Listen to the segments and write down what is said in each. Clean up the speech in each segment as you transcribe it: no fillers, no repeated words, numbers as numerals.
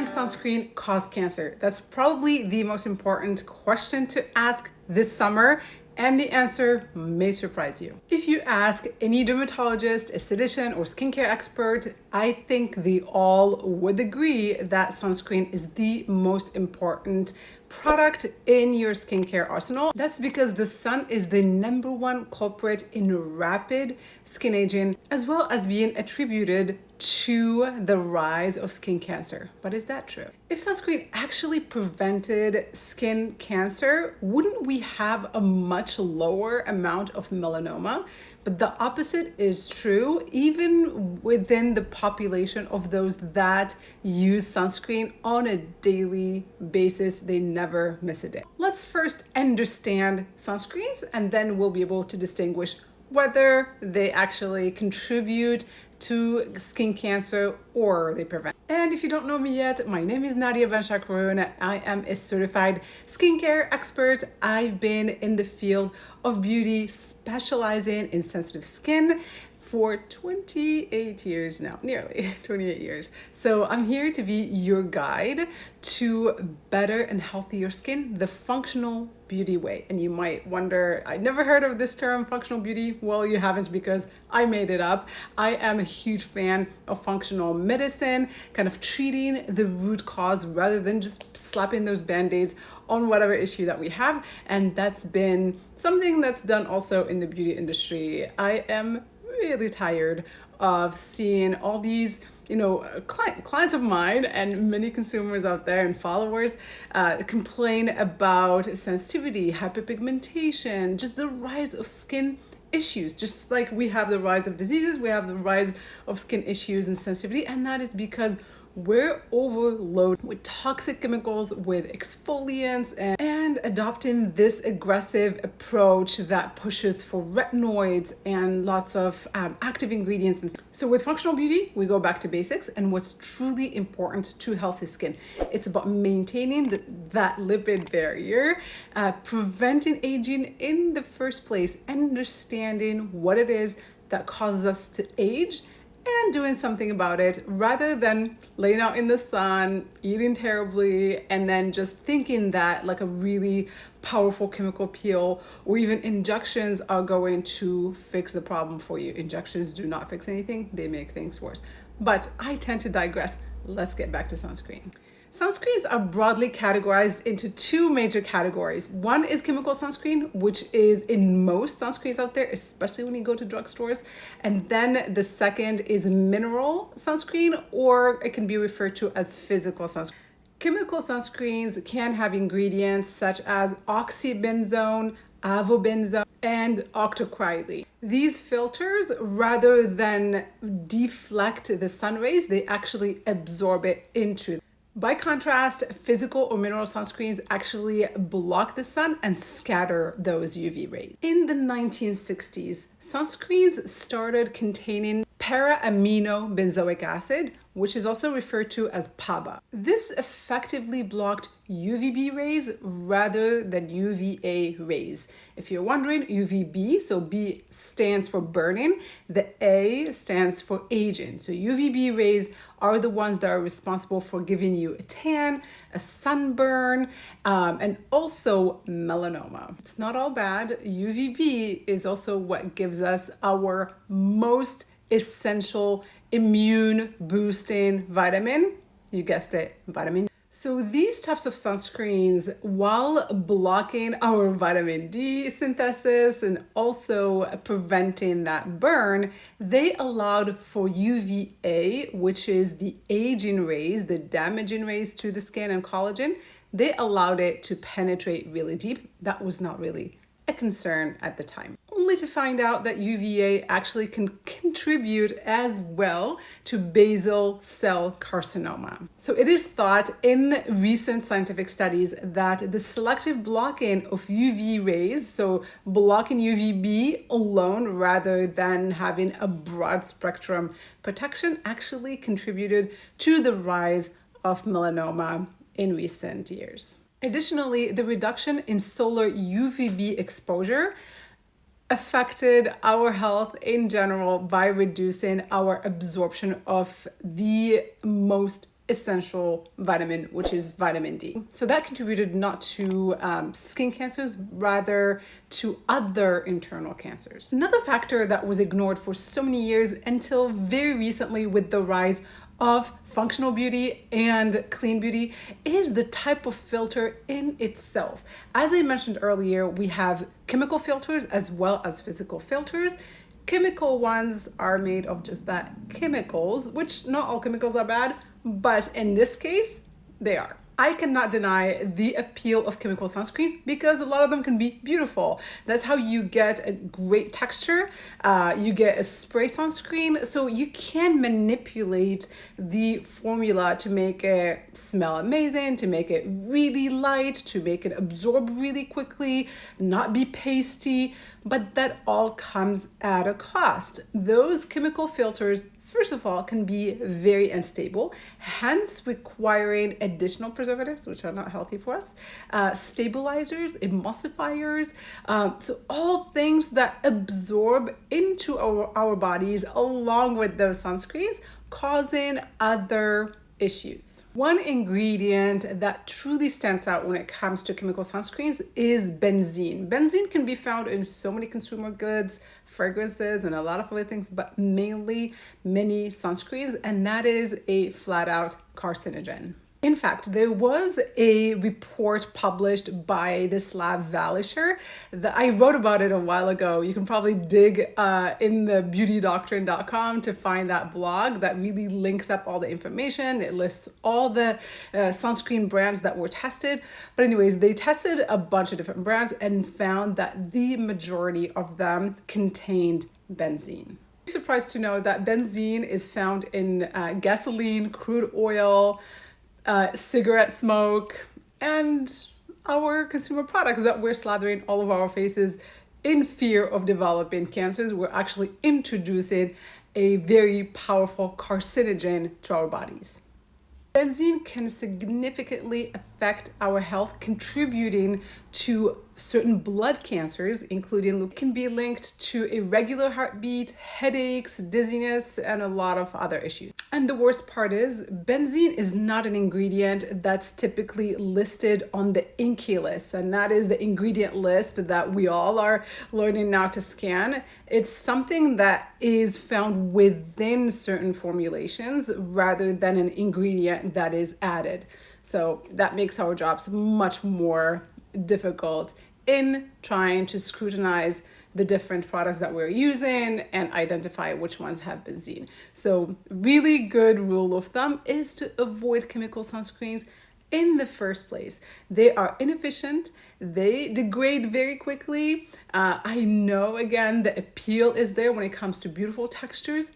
Can sunscreen cause cancer? That's probably the most important question to ask this summer, and the answer may surprise you. If you ask any dermatologist, esthetician, or skincare expert, I think they all would agree that sunscreen is the most important product in your skincare arsenal. That's because the sun is the #1 culprit in rapid skin aging, as well as being attributed to the rise of skin cancer. But is that true? If sunscreen actually prevented skin cancer, wouldn't we have a much lower amount of melanoma? But the opposite is true, even within the population of those that use sunscreen on a daily basis. They never miss a day. Let's first understand sunscreens, and then we'll be able to distinguish whether they actually contribute to skin cancer or they prevent. And if you don't know me yet, my name is Nadia. I am a certified skincare expert. I've been in the field of beauty, specializing in sensitive skin for 28 years now, nearly 28 years. So I'm here to be your guide to better and healthier skin, the functional beauty way. And you might wonder, I never heard of this term, functional beauty. Well, you haven't, because I made it up. I am a huge fan of functional medicine, kind of treating the root cause rather than just slapping those band-aids on whatever issue that we have. And that's been something that's done also in the beauty industry. I am really tired of seeing all these clients of mine and many consumers out there and followers complain about sensitivity, hyperpigmentation, just the rise of skin issues. Just like we have the rise of diseases, we have the rise of skin issues and sensitivity, and that is because we're overloaded with toxic chemicals, with exfoliants, and adopting this aggressive approach that pushes for retinoids and lots of active ingredients. So with functional beauty, we go back to basics and what's truly important to healthy skin. It's about maintaining that lipid barrier, preventing aging in the first place, understanding what it is that causes us to age, and doing something about it rather than laying out in the sun, eating terribly, and then just thinking that like a really powerful chemical peel or even injections are going to fix the problem for you. Injections do not fix anything, they make things worse. But I tend to digress. Let's get back to sunscreen. Sunscreens are broadly categorized into two major categories. One is chemical sunscreen, which is in most sunscreens out there, especially when you go to drugstores. And then the second is mineral sunscreen, or it can be referred to as physical sunscreen. Chemical sunscreens can have ingredients such as oxybenzone, avobenzone, and octocrylene. These filters, rather than deflect the sun rays, they actually absorb it into them. By contrast, physical or mineral sunscreens actually block the sun and scatter those UV rays. In the 1960s, sunscreens started containing para-amino benzoic acid, which is also referred to as PABA. This effectively blocked UVB rays rather than UVA rays. If you're wondering, UVB, so B stands for burning, the A stands for aging. So UVB rays are the ones that are responsible for giving you a tan, a sunburn, and also melanoma. It's not all bad. UVB is also what gives us our most essential immune boosting vitamin. You guessed it, vitamin. So these types of sunscreens, while blocking our vitamin D synthesis and also preventing that burn, they allowed for UVA, which is the aging rays, the damaging rays to the skin and collagen. They allowed it to penetrate really deep. That was not really a concern at the time, only to find out that UVA actually can contribute as well to basal cell carcinoma. So it is thought in recent scientific studies that the selective blocking of UV rays, so blocking UVB alone rather than having a broad spectrum protection, actually contributed to the rise of melanoma in recent years. Additionally, the reduction in solar UVB exposure affected our health in general by reducing our absorption of the most essential vitamin, which is vitamin D. So that contributed not to skin cancers, rather to other internal cancers. Another factor that was ignored for so many years until very recently with the rise of functional beauty and clean beauty is the type of filter in itself. As I mentioned earlier, we have chemical filters as well as physical filters. Chemical ones are made of just that, chemicals, which not all chemicals are bad, but in this case, they are. I cannot deny the appeal of chemical sunscreens because a lot of them can be beautiful. That's how you get a great texture. You get a spray sunscreen, so you can manipulate the formula to make it smell amazing, to make it really light, to make it absorb really quickly, not be pasty, but that all comes at a cost. Those chemical filters, first of all, can be very unstable, hence requiring additional preservatives, which are not healthy for us, stabilizers, emulsifiers, so all things that absorb into our bodies along with those sunscreens, causing other issues. One ingredient that truly stands out when it comes to chemical sunscreens is benzene. Benzene can be found in so many consumer goods, fragrances, and a lot of other things, but mainly many sunscreens, and that is a flat out carcinogen. In fact, there was a report published by this lab Valisher that I wrote about it a while ago. You can probably dig in the beautydoctrine.com to find that blog that really links up all the information. It lists all the sunscreen brands that were tested. But anyways, they tested a bunch of different brands and found that the majority of them contained benzene. I'm surprised to know that benzene is found in gasoline, crude oil, cigarette smoke, and our consumer products that we're slathering all of our faces in fear of developing cancers. We're actually introducing a very powerful carcinogen to our bodies. Benzene can significantly affect our health, contributing to certain blood cancers, including can be linked to irregular heartbeat, headaches, dizziness, and a lot of other issues. And the worst part is, benzene is not an ingredient that's typically listed on the INCI list, and that is the ingredient list that we all are learning now to scan. It's something that is found within certain formulations rather than an ingredient that is added. So that makes our jobs much more difficult in trying to scrutinize the different products that we're using and identify which ones have benzene. So really good rule of thumb is to avoid chemical sunscreens in the first place. They are inefficient, they degrade very quickly. I know, again, the appeal is there when it comes to beautiful textures,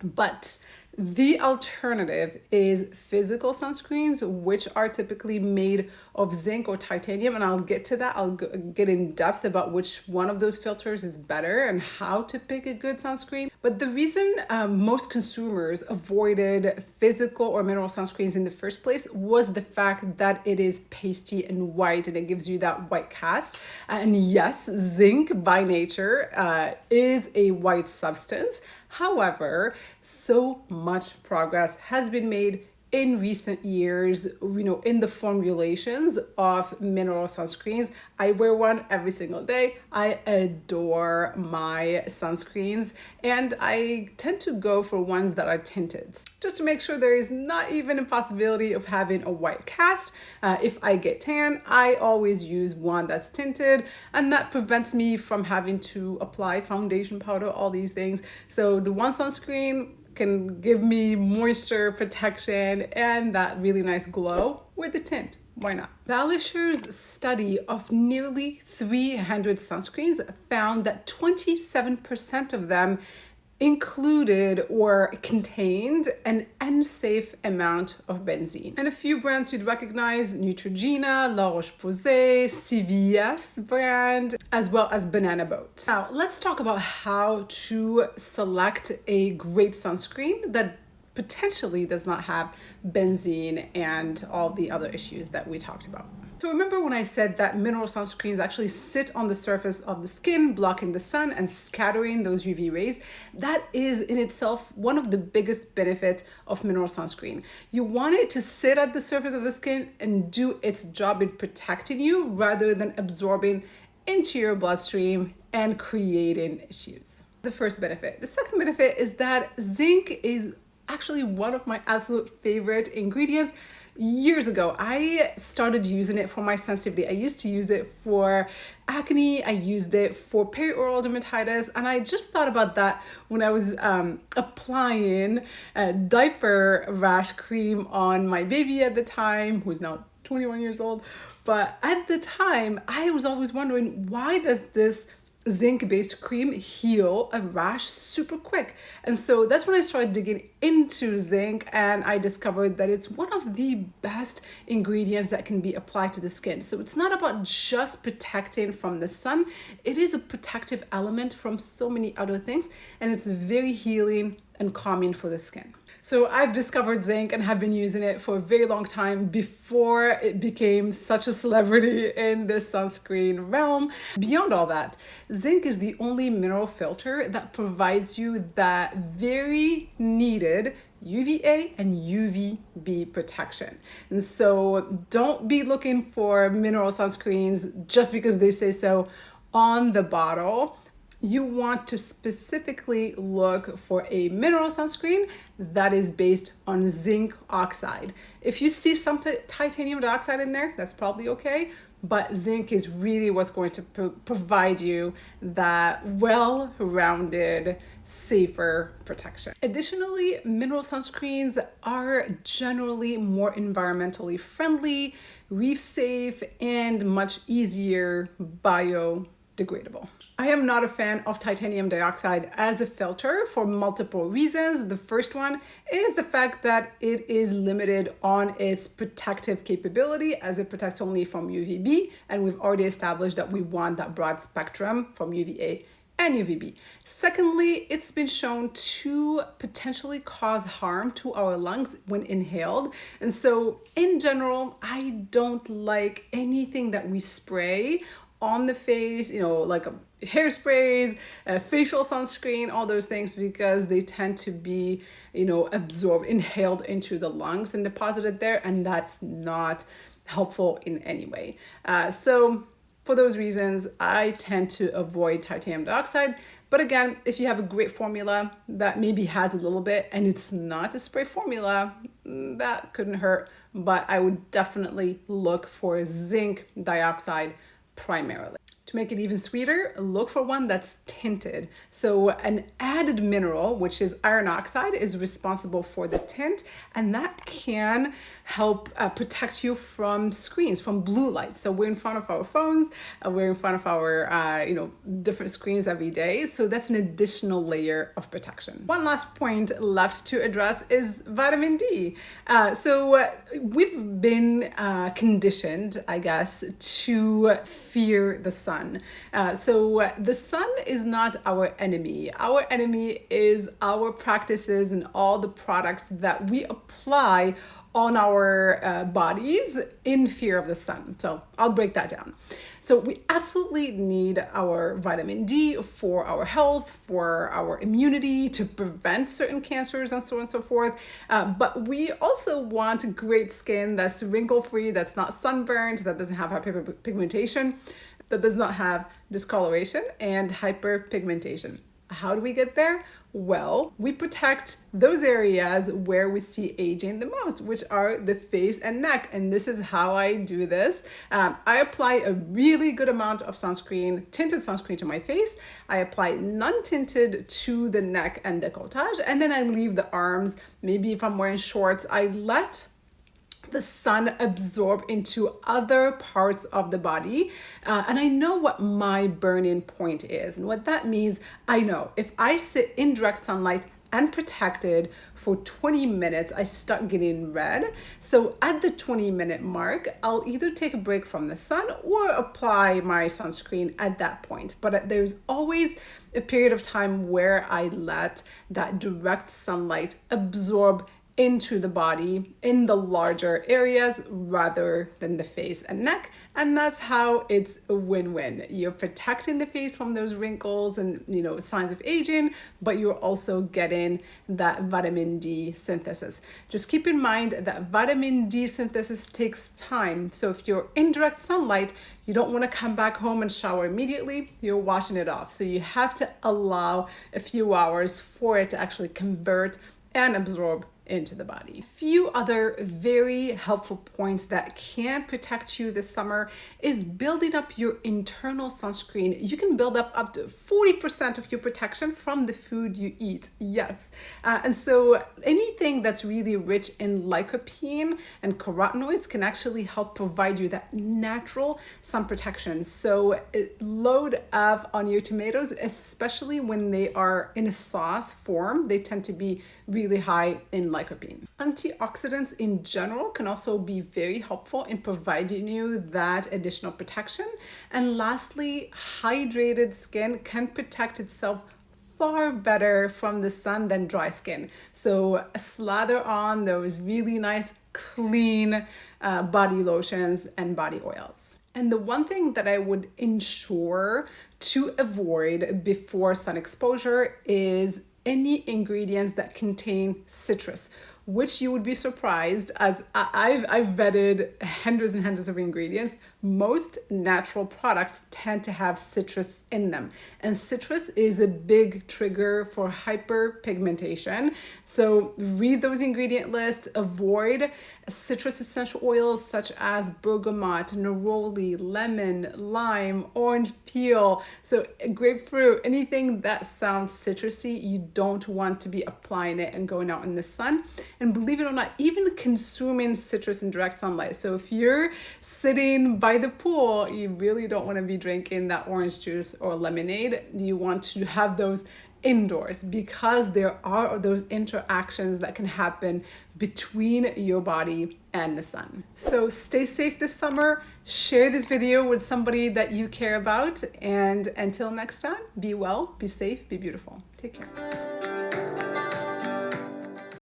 but the alternative is physical sunscreens, which are typically made of zinc or titanium, and I'll get to that. I'll get in depth about which one of those filters is better and how to pick a good sunscreen. But the reason most consumers avoided physical or mineral sunscreens in the first place was the fact that it is pasty and white, and it gives you that white cast. And yes, zinc by nature is a white substance. However, so much progress has been made in recent years, in the formulations of mineral sunscreens. I wear one every single day. I adore my sunscreens, and I tend to go for ones that are tinted, just to make sure there is not even a possibility of having a white cast. If I get tan, I always use one that's tinted, and that prevents me from having to apply foundation powder, all these things. So the one sunscreen can give me moisture protection and that really nice glow with the tint. Why not? Valisher's study of nearly 300 sunscreens found that 27% of them included or contained an unsafe amount of benzene. And a few brands you'd recognize: Neutrogena, La Roche-Posay, CVS brand, as well as Banana Boat. Now, let's talk about how to select a great sunscreen that potentially does not have benzene and all the other issues that we talked about. So remember when I said that mineral sunscreens actually sit on the surface of the skin, blocking the sun and scattering those UV rays? That is in itself one of the biggest benefits of mineral sunscreen. You want it to sit at the surface of the skin and do its job in protecting you rather than absorbing into your bloodstream and creating issues. The first benefit. The second benefit is that zinc is actually one of my absolute favorite ingredients. Years ago, I started using it for my sensitivity. I used to use it for acne, I used it for perioral dermatitis, and I just thought about that when I was applying a diaper rash cream on my baby at the time, who's now 21 years old. But at the time, I was always wondering, why does this zinc-based cream heal a rash super quick? And so that's when I started digging into zinc, and I discovered that it's one of the best ingredients that can be applied to the skin. So it's not about just protecting from the sun, it is a protective element from so many other things, and it's very healing and calming for the skin. So I've discovered zinc and have been using it for a very long time before it became such a celebrity in the sunscreen realm. Beyond all that, zinc is the only mineral filter that provides you that very needed UVA and UVB protection. And so don't be looking for mineral sunscreens just because they say so on the bottle. You want to specifically look for a mineral sunscreen that is based on zinc oxide. If you see some titanium dioxide in there, that's probably okay, but zinc is really what's going to provide you that well-rounded, safer protection. Additionally, mineral sunscreens are generally more environmentally friendly, reef safe, and much easier biodegradable. I am not a fan of titanium dioxide as a filter for multiple reasons. The first one is the fact that it is limited on its protective capability, as it protects only from UVB, and we've already established that we want that broad spectrum from UVA and UVB. Secondly, it's been shown to potentially cause harm to our lungs when inhaled. And so in general, I don't like anything that we spray on the face, like hairsprays, facial sunscreen, all those things, because they tend to be, absorbed, inhaled into the lungs and deposited there, and that's not helpful in any way. So for those reasons, I tend to avoid titanium dioxide. But again, if you have a great formula that maybe has a little bit and it's not a spray formula, that couldn't hurt. But I would definitely look for zinc dioxide primarily. To make it even sweeter, look for one that's tinted. So an added mineral, which is iron oxide, is responsible for the tint, and that can help protect you from screens, from blue light. So we're in front of our phones, we're in front of our different screens every day. So that's an additional layer of protection. One last point left to address is vitamin D. So we've been conditioned, I guess, to fear the sun. So the sun is not our enemy. Our enemy is our practices and all the products that we apply on our bodies in fear of the sun. So I'll break that down. So we absolutely need our vitamin D for our health, for our immunity, to prevent certain cancers and so on and so forth. But we also want great skin that's wrinkle-free, that's not sunburned, that doesn't have hyperpigmentation, that does not have discoloration and hyperpigmentation. How do we get there? Well, we protect those areas where we see aging the most, which are the face and neck. And this is how I do this. I apply a really good amount of sunscreen, tinted sunscreen to my face. I apply non-tinted to the neck and décolletage. And then I leave the arms. Maybe if I'm wearing shorts, I let the sun absorb into other parts of the body. And I know what my burn-in point is. And what that means, I know if I sit in direct sunlight and protected for 20 minutes, I start getting red. So at the 20-minute mark, I'll either take a break from the sun or apply my sunscreen at that point. But there's always a period of time where I let that direct sunlight absorb into the body in the larger areas rather than the face and neck. And that's how it's a win-win. You're protecting the face from those wrinkles and signs of aging, but you're also getting that vitamin D synthesis. Just keep in mind that vitamin D synthesis takes time. So if you're in direct sunlight, you don't want to come back home and shower immediately. You're washing it off. So you have to allow a few hours for it to actually convert and absorb into the body. A few other very helpful points that can protect you this summer is building up your internal sunscreen. You can build up to 40% of your protection from the food you eat. Yes. And so anything that's really rich in lycopene and carotenoids can actually help provide you that natural sun protection. So load up on your tomatoes, especially when they are in a sauce form. They tend to be really high in lycopene. Antioxidants in general can also be very helpful in providing you that additional protection. And lastly, hydrated skin can protect itself far better from the sun than dry skin. So slather on those really nice, clean body lotions and body oils. And the one thing that I would ensure to avoid before sun exposure is any ingredients that contain citrus, which you would be surprised, as I've vetted hundreds and hundreds of ingredients. Most natural products tend to have citrus in them. And citrus is a big trigger for hyperpigmentation. So read those ingredient lists, avoid citrus essential oils such as bergamot, neroli, lemon, lime, orange peel. So grapefruit, anything that sounds citrusy, you don't want to be applying it and going out in the sun. And believe it or not, even consuming citrus in direct sunlight. So if you're sitting by the pool, you really don't want to be drinking that orange juice or lemonade. You want to have those indoors because there are those interactions that can happen between your body and the sun. So stay safe this summer. Share this video with somebody that you care about. And until next time, be well, be safe, be beautiful. Take care.